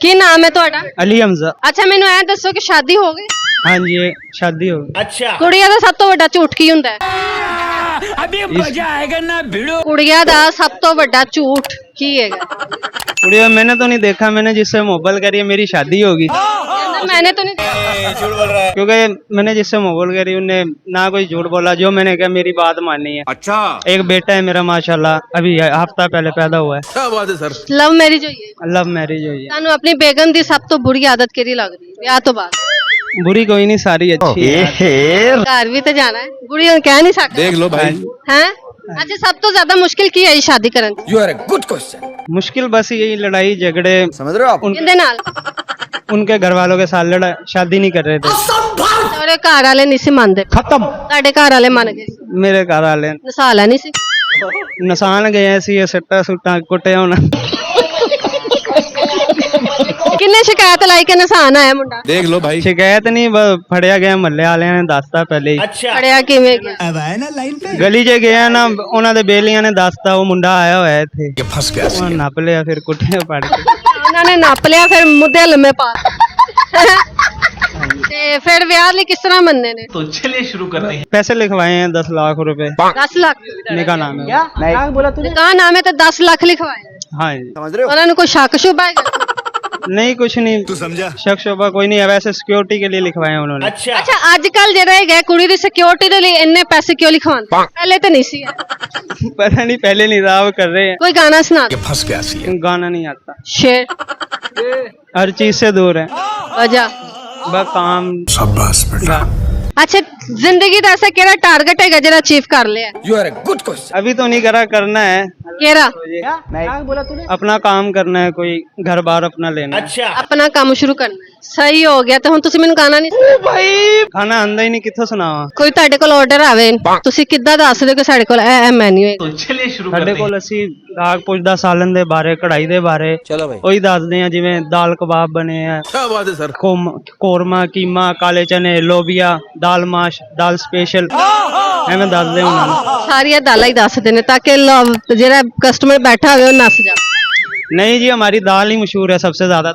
ਕੀ ਨਾਮ ਹੈ ਤੁਹਾਡਾ? अली हमजा। ਅੱਛਾ ਮੈਨੂੰ ਐ ਦੱਸੋ ਕਿ ਸ਼ਾਦੀ ਹੋ ਗਈ? हाँ जी, शादी हो गई। अच्छा ਕੁੜੀਆਂ ਦਾ ਸਭ ਤੋਂ ਵੱਡਾ ਝੂਠ ਕੀ ਹੁੰਦਾ ਹੈ? अभी मजा आएगा ना भिड़ो। ਕੁੜੀਆਂ ਦਾ ਸਭ ਤੋਂ ਵੱਡਾ ਝੂਠ ਕੀ ਹੈਗਾ? कुड़िया मैंने तो नहीं देखा, मैंने जिससे मोबाइल करी है मेरी शादी होगी, ਕਹਿੰਦਾ मैंने तो नहीं देखा। क्योंकि मैंने जिससे मोबाइल करी उन्हें ना कोई झूठ बोला, जो मैंने कहा मेरी बात मानी है। अच्छा एक बेटा है मेरा माशाल्लाह, अभी हफ्ता पहले पैदा हुआ है। क्या बात है सर। ਲਵ ਮੈਰਿਜ ਹੋਈ ਹੈ। लव मैरिज हुई है। ਤੁਹਾਨੂੰ ਆਪਣੀ ਬੇਗਮ ਦੀ ਸਭ ਤੋਂ ਬੁਰੀ ਆਦਤ ਕਿਹੜੀ ਲੱਗਦੀ ਹੈ ਵਿਆਹ ਤੋਂ ਬਾਅਦ? बुरी कोई नहीं, सारी अच्छी है। ਘਰ ਵੀ ਤਾਂ ਜਾਣਾ ਹੈ, ਬੁਰੀ ਹੁਣ ਕਹਿ ਨਹੀਂ ਸਕਦੇ देख लो भाई ਹੈ। ਅੱਛਾ ਸਭ ਤੋਂ ਜ਼ਿਆਦਾ ਮੁਸ਼ਕਿਲ ਕੀ ਹੈ ਜੀ ਸ਼ਾਦੀ ਕਰਨ 'ਚ? You are a good question. मुश्किल बस यही लड़ाई झगड़े, समझ रहे हो आप। ਕਿਹਦੇ ਨਾਲ? उनके घर वालों के साथ लड़ा, शादी नहीं कर रहे थे। ਤੁਹਾਡੇ ਘਰ ਵਾਲੇ ਨਹੀਂ ਸੀ ਮੰਨਦੇ? खत्म। ਤੁਹਾਡੇ ਘਰ ਵਾਲੇ ਮੰਨ ਗਏ ਸੀ? मेरे घर वाले ਨਸਾਲਾ ਨਹੀਂ ਸੀ? नसान गए सी, सट्टा सुट्टा कुटे होना। ਕਿੰਨੇ ਸ਼ਿਕਾਇਤ ਲਾਈ ਕਿ ਨਸਾਨ ਆਇਆ ਮੁੰਡਾ? देख लो भाई। शिकायत नहीं, फड़िया गया, महल्ले वाले ने दसता पहले ही। अच्छा ਪੜਿਆ ਕਿਵੇਂ ਗਿਆ? गली च गया ना, उन्होंने बेलियां ने दसता वो मुंडा आया हुआ थे। ये फंस गया। वो नप लिया, फिर कुटिया पड़ के। ਉਹਨਾਂ ਨੇ ਨੱਪ ਲਿਆ ਫਿਰ ਮੁੱਦੇ ਲੰਮੇ ਪਾ ਤੇ ਫਿਰ ਵਿਆਹ ਲਈ ਕਿਸ ਤਰ੍ਹਾਂ ਮੰਨੇ ਨੇ? पैसे लिखवाए हैं 10 लाख रुपए, 10 ਲੱਖ निका नाम है। ਕਾ ਨਾਮ ਹੈ ਤੇ 10 ਲੱਖ ਲਿਖਵਾਏ। हाँ जी। समझ रहे हो। ਉਹਨਾਂ ਨੂੰ ਕੋਈ ਸ਼ੱਕ ਸ਼ੁਬਾ ਹੈਗਾ? नहीं कुछ नहीं, तू समझा। शक शोभा कोई नहीं है, वैसे सिक्योरिटी के लिए लिखवाए हैं उन्होंने। अच्छा ਅੱਛਾ ਅੱਜ ਕੱਲ ਜਿਹੜਾ ਹੈਗਾ ਕੁੜੀ ਦੀ ਸਿਕਿਉਰਿਟੀ ਦੇ ਲਈ ਇੰਨੇ ਪੈਸੇ ਕਿਉਂ ਲਿਖਵਾਉਂਦੇ? ਪਹਿਲੇ ਤਾਂ ਨਹੀਂ ਸੀ। पता नहीं, पहले नहीं था, अब कर रहे हैं। ਕੋਈ ਗਾਣਾ ਸੁਣਾ ये फंस गया सी। गाना नहीं आता, ਸ਼ੇਰ हर चीज से दूर है, ਵਜਾ। बस काम। शाबाश बेटा। ਅੱਛਾ ਜ਼ਿੰਦਗੀ ਦਾ ਐਸਾ ਕਿਹੜਾ ਟਾਰਗੇਟ ਹੈਗਾ ਜਿਹੜਾ ਅਚੀਵ ਕਰ ਲਿਆ? You are a good question. अभी तो नहीं करा, करना है। ਕਿਹੜਾ? अपना काम करना है, कोई घर बार अपना लेना है। अच्छा ਆਪਣਾ ਕੰਮ ਸ਼ੁਰੂ ਕਰਨਾ ਹੈ। ਸਹੀ ਹੋ ਗਿਆ ਤੇ ਹੁਣ ਤੁਸੀਂ ਮੈਨੂੰ ਗਾਣਾ ਨਹੀਂ खाना आंदा ही नहीं, किथों सुनावा। ਕੋਈ ਤੁਹਾਡੇ ਕੋਲ ਆਰਡਰ ਆਵੇ ਤੁਸੀਂ ਕਿੱਦਾਂ ਦੱਸ ਦਿਓ ਕਿ ਸਾਡੇ ਕੋਲ ਇਹ ਮੈਨੂ ਹੈ? ਸਾਡੇ ਕੋਲ ਅਸੀਂ ਦਾਗ ਪੁੱਛਦਾ ਸਾਲਨ ਦੇ ਬਾਰੇ, ਕਢਾਈ ਦੇ ਬਾਰੇ चलो भाई। ਉਹੀ ਦੱਸਦੇ ਆ, ਜਿਵੇਂ ਦਾਲ ਕਬਾਬ ਬਣੇ ਆ, क्या बात है सर। ਕੋਰਮਾ, ਕੀਮਾ, ਕਾਲੇ ਚਨੇ, ਲੋਬੀਆ, ਦਾਲ ਮਾਸ਼, ਦਾਲ ਸਪੈਸ਼ਲ, ਐਵੇਂ ਦੱਸਦੇ ਉਹਨਾਂ ਨੂੰ। ਸਾਰੀਆਂ ਦਾਲਾਂ ਹੀ ਦੱਸਦੇ ਨੇ ਤਾਂ ਕਿ ਜਿਹੜਾ ਕਸਟਮਰ ਬੈਠਾ ਹੋਵੇ ਉਹ ਨੱਸ ਜਾਵੇ। नहीं जी, हमारी दाल ही मशहूर है सबसे ज्यादा।